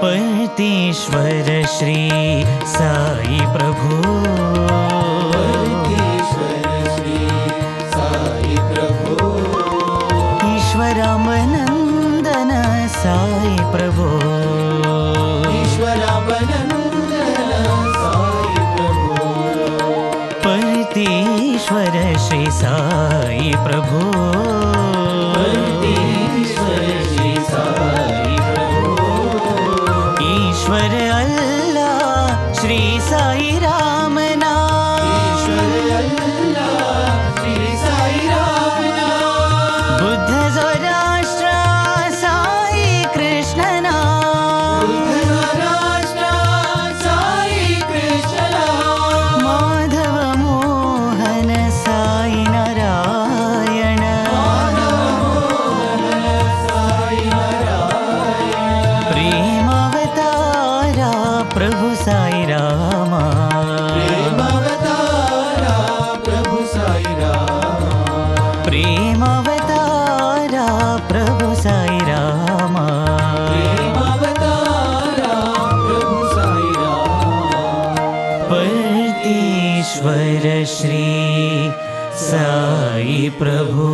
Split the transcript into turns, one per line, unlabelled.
परतेश्वर श्री साई प्रभु,
परतेश्वर श्री साई प्रभु,
ईश्वरामनंदन साई प्रभु,
ईश्वरामनंदन साई प्रभु,
परतेश्वर श्री साई प्रभु,
परतेश्वर श्री साई प्रभु,
ईश्वर अल्लाह श्री साई राम नाम,
ईश्वर अल्लाह श्री साई राम नाम,
बुद्ध जोराष्ट्र साई कृष्ण नाम,
बुद्धराष्ट्र साई कृष्ण नाम,
माधव मोहन साई नारायण,
साई नारायण,
प्रेम अवतारा प्रभु साई रामा,
प्रेम अवतारा प्रभु साई राम,
प्रेम अवतारा प्रभु साई रामा,
प्रेम अवतारा प्रभु साई राम,
परतेश्वर श्री साई प्रभु।